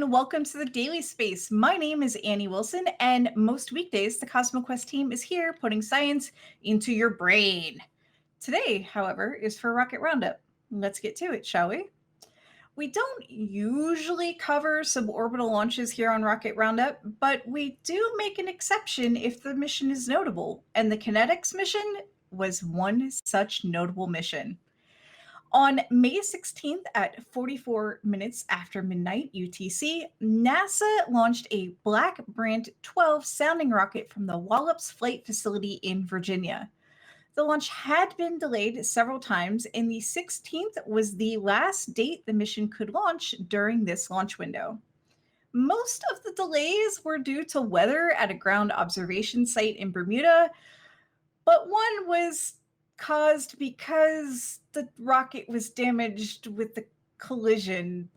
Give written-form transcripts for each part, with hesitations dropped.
and welcome to the Daily Space. My name is Annie Wilson, and most weekdays, the CosmoQuest team is here putting science into your brain. Today, however, is for Rocket Roundup. Let's get to it, shall we? We don't usually cover suborbital launches here on Rocket Roundup, but we do make an exception if the mission is notable, and the Kinetics mission was one such notable mission. On May 16th at 44 minutes after midnight UTC, NASA launched a Black Brant 12 sounding rocket from the Wallops Flight Facility in Virginia. The launch had been delayed several times, and the 16th was the last date the mission could launch during this launch window. Most of the delays were due to weather at a ground observation site in Bermuda, but one was caused because the rocket was damaged with the collision,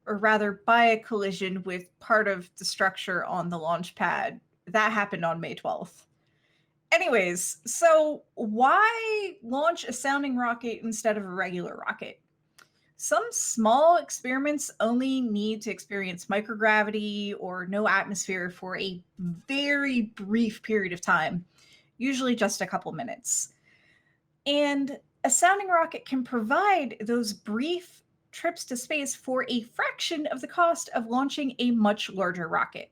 or rather by a collision with part of the structure on the launch pad. That happened on May 12th. Anyways, so why launch a sounding rocket instead of a regular rocket? Some small experiments only need to experience microgravity or no atmosphere for a very brief period of time, usually just a couple minutes. And a sounding rocket can provide those brief trips to space for a fraction of the cost of launching a much larger rocket.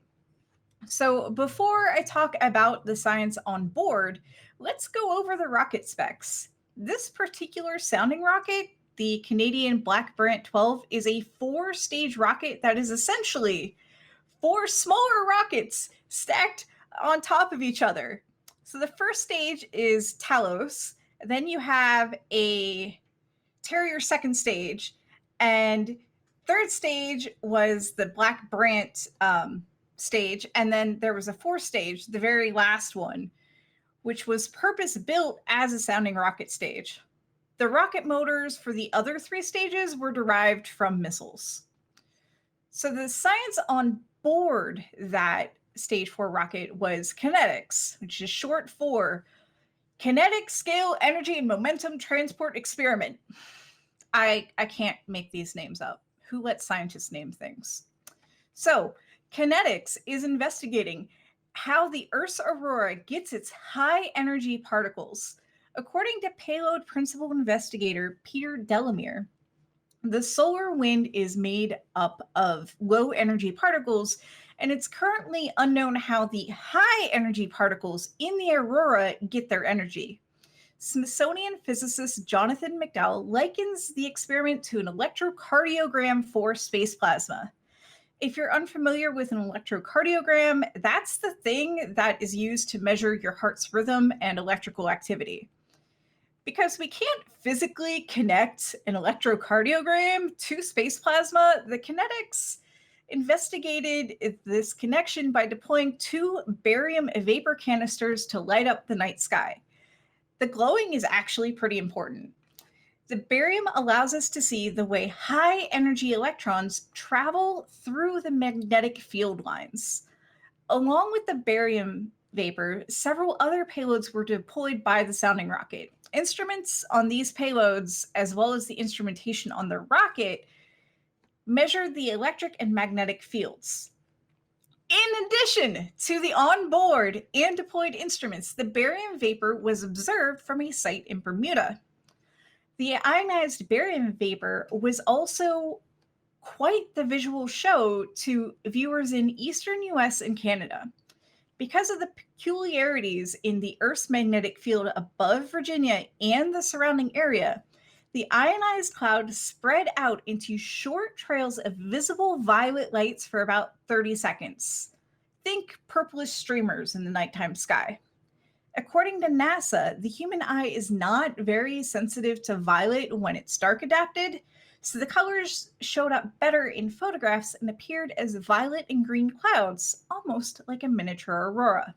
So before I talk about the science on board, let's go over the rocket specs. This particular sounding rocket, the Canadian Black Brant 12, is a 4-stage rocket that is essentially 4 smaller rockets stacked on top of each other. So the first stage is Talos. Then you have a Terrier second stage, and third stage was the Black Brant stage, and then there was a fourth stage, the very last one, which was purpose-built as a sounding rocket stage. The rocket motors for the other 3 stages were derived from missiles. So the science on board that stage 4 rocket was kinetics, which is short for Kinetic Scale Energy and Momentum Transport Experiment. I can't make these names up. Who lets scientists name things? So kinetics is investigating how the Earth's aurora gets its high energy particles. According to payload principal investigator Peter Delamere, the solar wind is made up of low energy particles, and it's currently unknown how the high energy particles in the aurora get their energy. Smithsonian physicist Jonathan McDowell likens the experiment to an electrocardiogram for space plasma. If you're unfamiliar with an electrocardiogram, that's the thing that is used to measure your heart's rhythm and electrical activity. Because we can't physically connect an electrocardiogram to space plasma, the kinetics investigated this connection by deploying 2 barium vapor canisters to light up the night sky. The glowing is actually pretty important. The barium allows us to see the way high energy electrons travel through the magnetic field lines. Along with the barium vapor, several other payloads were deployed by the sounding rocket. Instruments on these payloads, as well as the instrumentation on the rocket, measured the electric and magnetic fields. In addition to the onboard and deployed instruments, the barium vapor was observed from a site in Bermuda. The ionized barium vapor was also quite the visual show to viewers in eastern US and Canada. Because of the peculiarities in the Earth's magnetic field above Virginia and the surrounding area, the ionized cloud spread out into short trails of visible violet lights for about 30 seconds. Think purplish streamers in the nighttime sky. According to NASA, the human eye is not very sensitive to violet when it's dark adapted, so the colors showed up better in photographs and appeared as violet and green clouds, almost like a miniature aurora.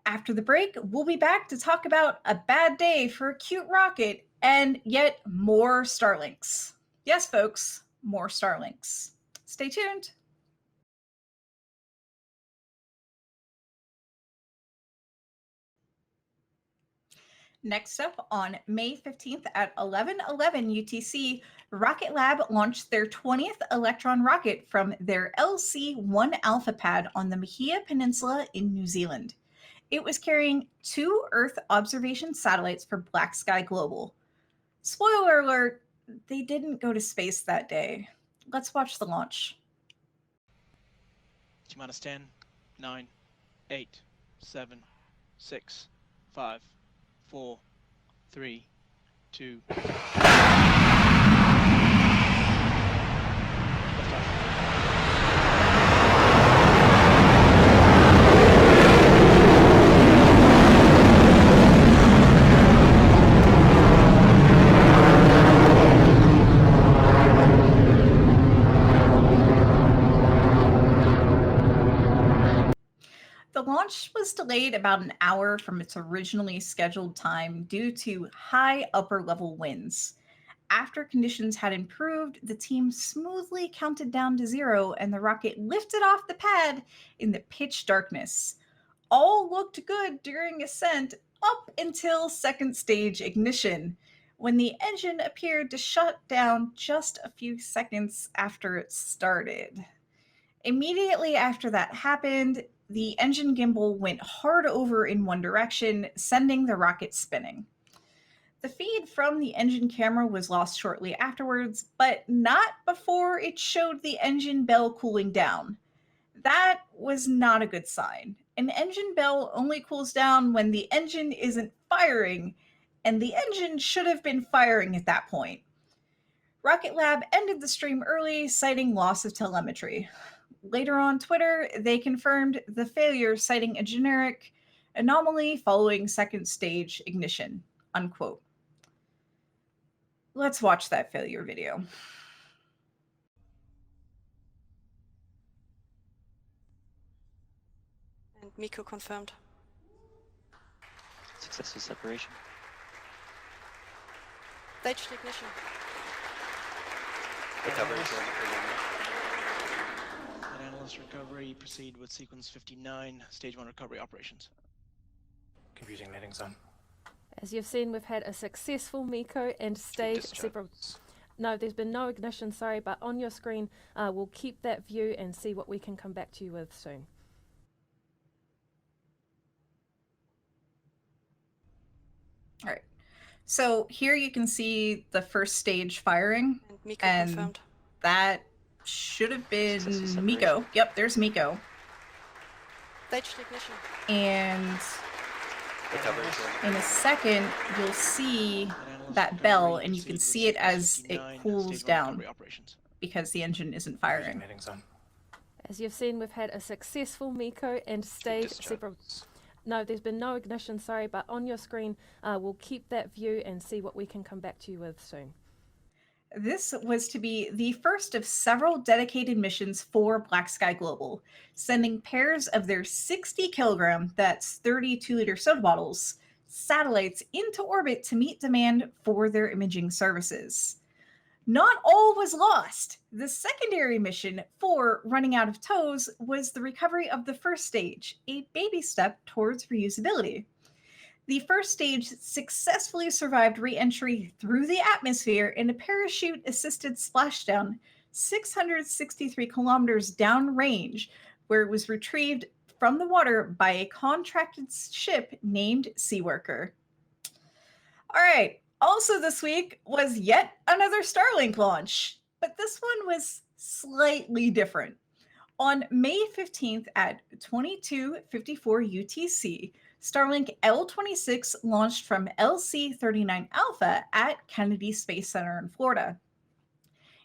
After the break, we'll be back to talk about a bad day for a cute rocket and yet more Starlinks. Yes, folks, more Starlinks. Stay tuned. Next up, on May 15th at 11:11 UTC, Rocket Lab launched their 20th Electron rocket from their LC-1 Alpha pad on the Mahia Peninsula in New Zealand. It was carrying 2 Earth observation satellites for Black Sky Global. Spoiler alert, they didn't go to space that day. Let's watch the launch. T-minus 10, 9, 8, 7, 6, 5, 4, 3, 2. The launch was delayed about an hour from its originally scheduled time due to high upper level winds. After conditions had improved, the team smoothly counted down to 0 and the rocket lifted off the pad in the pitch darkness. All looked good during ascent up until second stage ignition, when the engine appeared to shut down just a few seconds after it started. Immediately after that happened, the engine gimbal went hard over in one direction, sending the rocket spinning. The feed from the engine camera was lost shortly afterwards, but not before it showed the engine bell cooling down. That was not a good sign. An engine bell only cools down when the engine isn't firing, and the engine should have been firing at that point. Rocket Lab ended the stream early, citing loss of telemetry. Later on Twitter, they confirmed the failure, citing a generic anomaly following second stage ignition, unquote. Let's watch that failure video. And Miko confirmed. Successful separation. Staged ignition. Recovery. Analyst recovery, proceed with sequence 59, stage 1 recovery operations. Computing landing zone. As you've seen, we've had a successful MECO and stage separate. No, there's been no ignition, sorry, but on your screen, we'll keep that view and see what we can come back to you with soon. All right. So here you can see the first stage firing. And Miko and confirmed. That should have been Miko. Yep, there's Miko. Staged ignition. And Recovery. in a second, you'll see that bell, and you can see it as it cools down because the engine isn't firing. Landing zone. As you've seen, we've had a successful MECO and stage separate. No, there's been no ignition, sorry, but on your screen, we'll keep that view and see what we can come back to you with soon. This was to be the first of several dedicated missions for Black Sky Global, sending pairs of their 60 kilogram, that's 32-liter soda bottles, satellites into orbit to meet demand for their imaging services. Not all was lost. The secondary mission for running out of tows was the recovery of the first stage, a baby step towards reusability. The first stage successfully survived re-entry through the atmosphere in a parachute-assisted splashdown 663 kilometers downrange, where it was retrieved from the water by a contracted ship named Seaworker. All right, also this week was yet another Starlink launch, but this one was slightly different. On May 15th at 22:54 UTC, Starlink L-26 launched from LC-39 Alpha at Kennedy Space Center in Florida.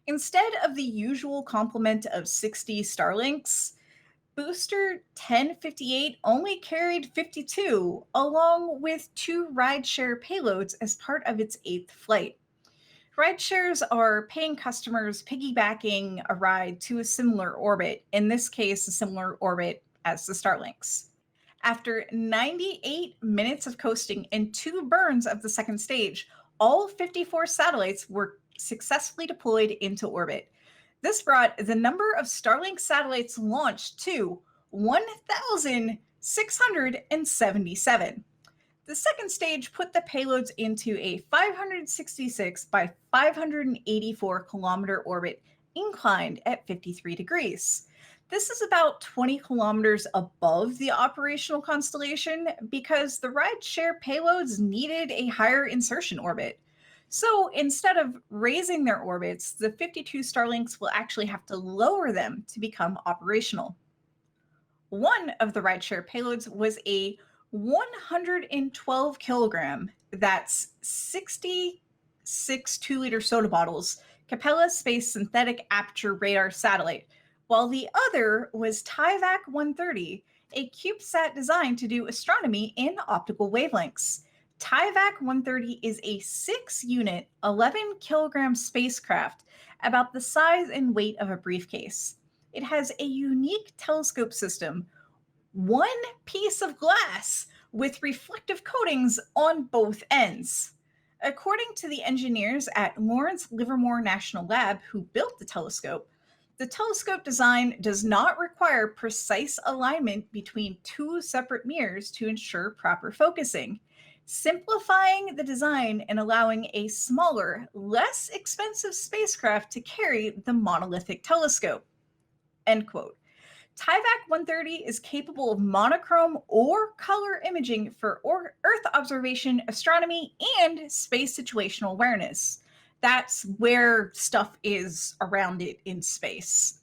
Instead of the usual complement of 60 Starlinks, Booster 1058 only carried 52, along with 2 rideshare payloads as part of its 8th flight. Rideshares are paying customers piggybacking a ride to a similar orbit, in this case, a similar orbit as the Starlinks. After 98 minutes of coasting and 2 burns of the second stage, all 54 satellites were successfully deployed into orbit. This brought the number of Starlink satellites launched to 1,677. The second stage put the payloads into a 566 by 584 kilometer orbit inclined at 53 degrees. This is about 20 kilometers above the operational constellation because the rideshare payloads needed a higher insertion orbit. So instead of raising their orbits, the 52 Starlinks will actually have to lower them to become operational. One of the rideshare payloads was a 112 kilogram, that's 66 2-liter soda bottles, Capella Space Synthetic Aperture Radar satellite, while the other was Tyvak 130, a CubeSat designed to do astronomy in optical wavelengths. Tyvak 130 is a 6-unit, 11-kilogram spacecraft about the size and weight of a briefcase. It has a unique telescope system, one piece of glass with reflective coatings on both ends. According to the engineers at Lawrence Livermore National Lab who built the telescope design does not require precise alignment between two separate mirrors to ensure proper focusing, simplifying the design and allowing a smaller, less expensive spacecraft to carry the monolithic telescope. End quote. Tyvak 130 is capable of monochrome or color imaging for Earth observation, astronomy, and space situational awareness. That's where stuff is around it in space.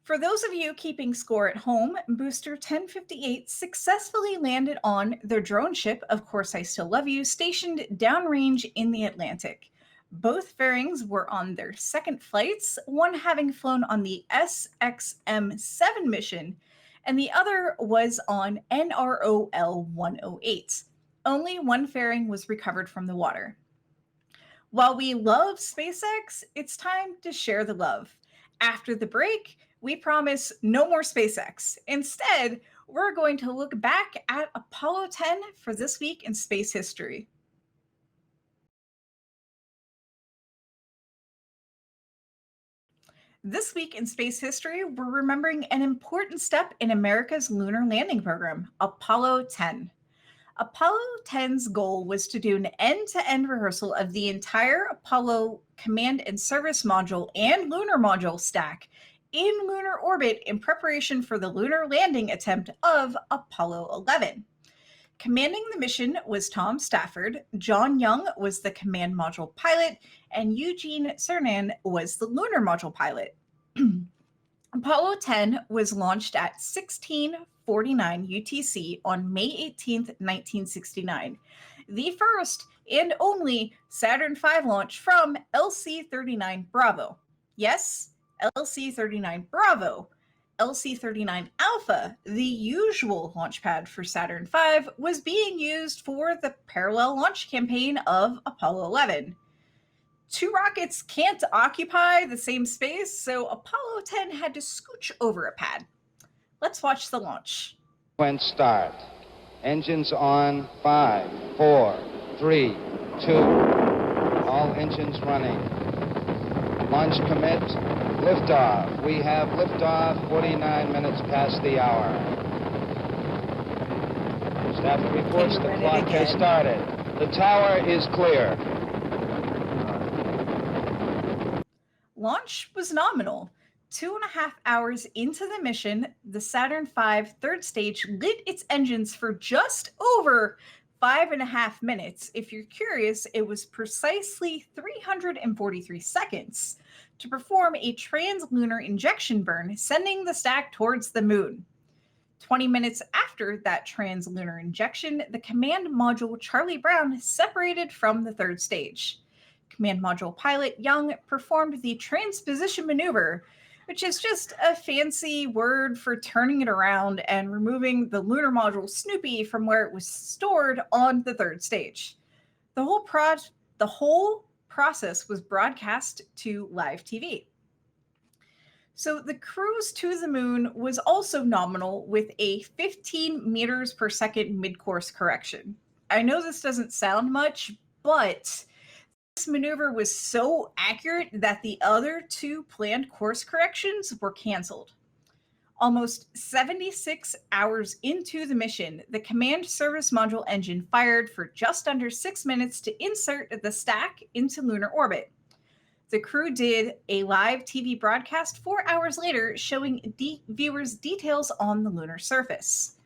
For those of you keeping score at home, Booster 1058 successfully landed on their drone ship, Of Course I Still Love You, stationed downrange in the Atlantic. Both fairings were on their second flights, one having flown on the SXM-7 mission, and the other was on NROL 108. Only one fairing was recovered from the water. While we love SpaceX, it's time to share the love. After the break, we promise no more SpaceX. Instead, we're going to look back at Apollo 10 for this week in space history. This week in space history, we're remembering an important step in America's lunar landing program, Apollo 10. Apollo 10's goal was to do an end-to-end rehearsal of the entire Apollo command and service module and lunar module stack in lunar orbit in preparation for the lunar landing attempt of Apollo 11. Commanding the mission was Tom Stafford, John Young was the command module pilot, and Eugene Cernan was the lunar module pilot. Apollo 10 was launched at 1649 UTC on May 18, 1969, the first and only Saturn V launch from LC-39 Bravo. Yes, LC-39 Bravo. LC-39 Alpha, the usual launch pad for Saturn V, was being used for the parallel launch campaign of Apollo 11. Two rockets can't occupy the same space, so Apollo 10 had to scooch over a pad. Let's watch the launch. Sequence start. Engines on. 5, 4, 3, 2. All engines running. Launch commit. Liftoff. We have liftoff 49 minutes past the hour. Staff reports the clock has started. The tower is clear. Launch was nominal. 2.5 hours into the mission, the Saturn V third stage lit its engines for just over 5.5 minutes. If you're curious, it was precisely 343 seconds to perform a translunar injection burn, sending the stack towards the moon. 20 minutes after that translunar injection, the command module Charlie Brown separated from the third stage. Command module pilot Young performed the transposition maneuver, which is just a fancy word for turning it around and removing the lunar module Snoopy from where it was stored on the third stage. The whole process was broadcast to live TV. So the cruise to the moon was also nominal with a 15 meters per second mid-course correction. I know this doesn't sound much, but this maneuver was so accurate that the other two planned course corrections were canceled. Almost 76 hours into the mission, the command service module engine fired for just under 6 minutes to insert the stack into lunar orbit. The crew did a live TV broadcast 4 hours later showing viewers details on the lunar surface.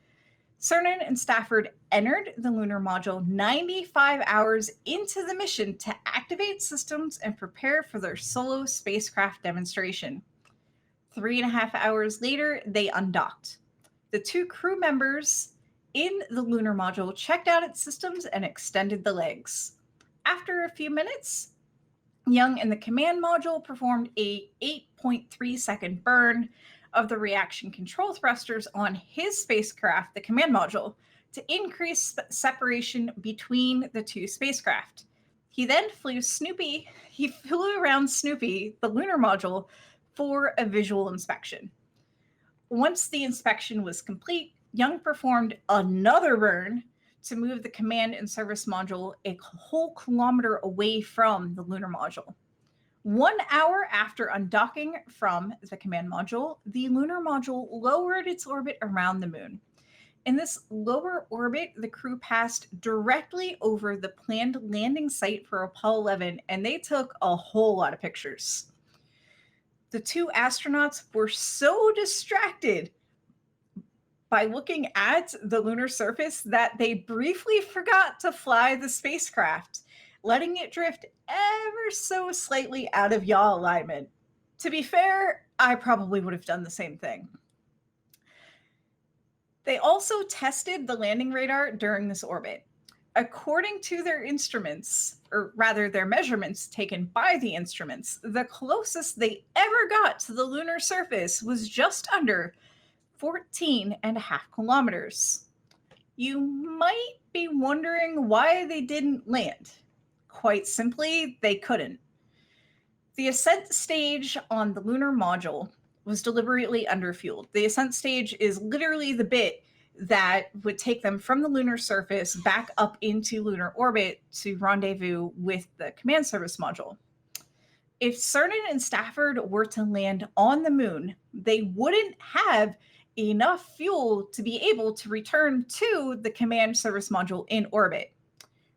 Cernan and Stafford entered the lunar module 95 hours into the mission to activate systems and prepare for their solo spacecraft demonstration. 3.5 hours later, they undocked. The 2 crew members in the lunar module checked out its systems and extended the legs. After a few minutes, Young and the command module performed a 8.3 second burn of the reaction control thrusters on his spacecraft, the command module, to increase separation between the 2 spacecraft. He then flew around Snoopy, the lunar module, for a visual inspection. Once the inspection was complete, Young performed another burn to move the command and service module a whole kilometer away from the lunar module. 1 hour after undocking from the command module, the lunar module lowered its orbit around the moon. In this lower orbit, the crew passed directly over the planned landing site for Apollo 11, and they took a whole lot of pictures. The 2 astronauts were so distracted by looking at the lunar surface that they briefly forgot to fly the spacecraft, letting it drift ever so slightly out of yaw alignment. To be fair, I probably would have done the same thing. They also tested the landing radar during this orbit. According to their instruments, or rather their measurements taken by the instruments, the closest they ever got to the lunar surface was just under 14.5 kilometers. You might be wondering why they didn't land. Quite simply, they couldn't. The ascent stage on the lunar module was deliberately underfueled. The ascent stage is literally the bit that would take them from the lunar surface back up into lunar orbit to rendezvous with the command service module. If Cernan and Stafford were to land on the moon, they wouldn't have enough fuel to be able to return to the command service module in orbit.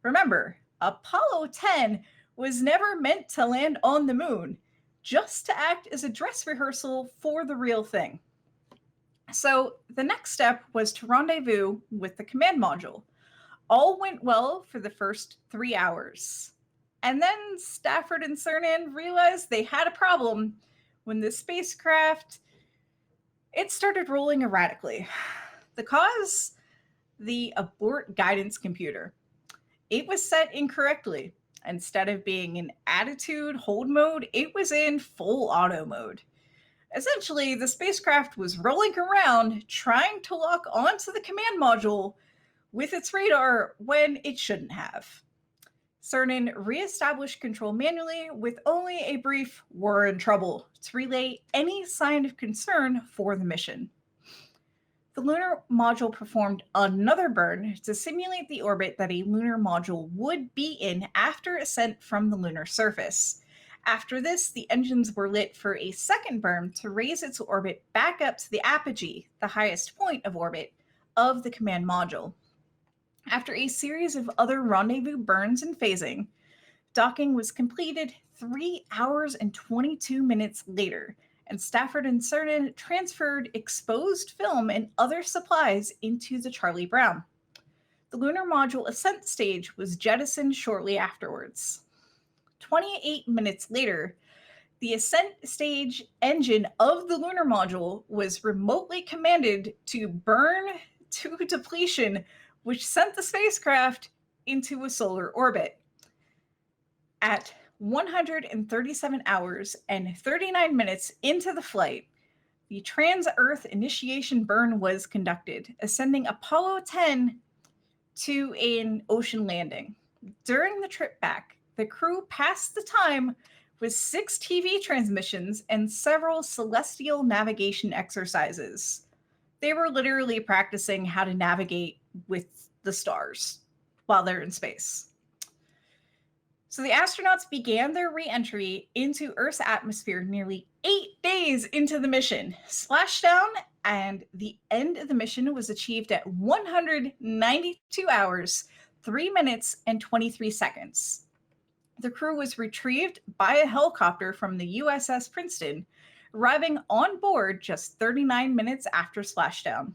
Remember, Apollo 10 was never meant to land on the moon, just to act as a dress rehearsal for the real thing. So the next step was to rendezvous with the command module. All went well for the first 3 hours. And then Stafford and Cernan realized they had a problem when the spacecraft, it started rolling erratically. The cause? The abort guidance computer. It was set incorrectly. Instead of being in attitude hold mode, it was in full auto mode. Essentially, the spacecraft was rolling around trying to lock onto the command module with its radar when it shouldn't have. Cernan reestablished control manually with only a brief "we're in trouble" to relay any sign of concern for the mission. The lunar module performed another burn to simulate the orbit that a lunar module would be in after ascent from the lunar surface. After this, the engines were lit for a second burn to raise its orbit back up to the apogee, the highest point of orbit, of the command module. After a series of other rendezvous burns and phasing, docking was completed 3 hours and 22 minutes later, and Stafford and Cernan transferred exposed film and other supplies into the Charlie Brown. The lunar module ascent stage was jettisoned shortly afterwards. 28 minutes later, the ascent stage engine of the lunar module was remotely commanded to burn to depletion, which sent the spacecraft into a solar orbit. At 137 hours and 39 minutes into the flight, the trans-Earth initiation burn was conducted, ascending Apollo 10 to an ocean landing. During the trip back, the crew passed the time with 6 TV transmissions and several celestial navigation exercises. They were literally practicing how to navigate with the stars while they're in space. So the astronauts began their re-entry into Earth's atmosphere nearly 8 days into the mission. Splashdown and the end of the mission was achieved at 192 hours, 3 minutes, and 23 seconds. The crew was retrieved by a helicopter from the USS Princeton, arriving on board just 39 minutes after splashdown.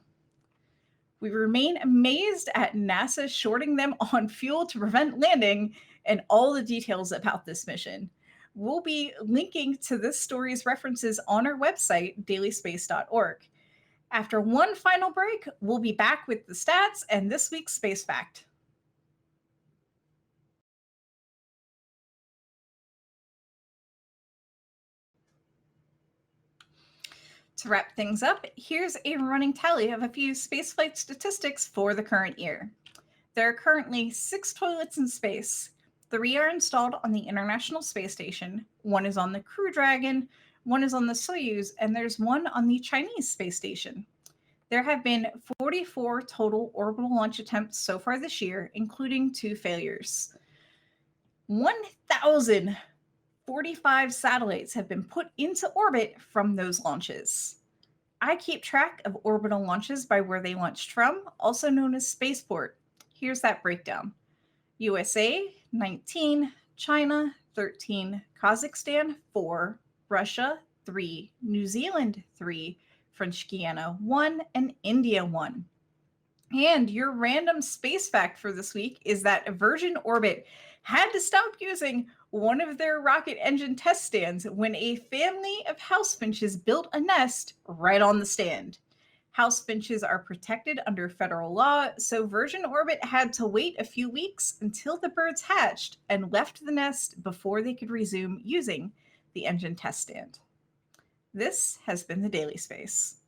We remain amazed at NASA shorting them on fuel to prevent landing and all the details about this mission. We'll be linking to this story's references on our website, dailyspace.org. After one final break, we'll be back with the stats and this week's space fact. To wrap things up, here's a running tally of a few spaceflight statistics for the current year. There are currently 6 toilets in space. 3 are installed on the International Space Station, 1 is on the Crew Dragon, 1 is on the Soyuz, and there's 1 on the Chinese space station. There have been 44 total orbital launch attempts so far this year, including 2 failures. 1,045 satellites have been put into orbit from those launches. I keep track of orbital launches by where they launched from, also known as spaceport. Here's that breakdown. USA, 19, China, 13, Kazakhstan, 4, Russia, 3, New Zealand, 3, French Guiana, 1, and India, 1. And your random space fact for this week is that Virgin Orbit had to stop using one of their rocket engine test stands when a family of house finches built a nest right on the stand. House finches are protected under federal law, so Virgin Orbit had to wait a few weeks until the birds hatched and left the nest before they could resume using the engine test stand. This has been the Daily Space.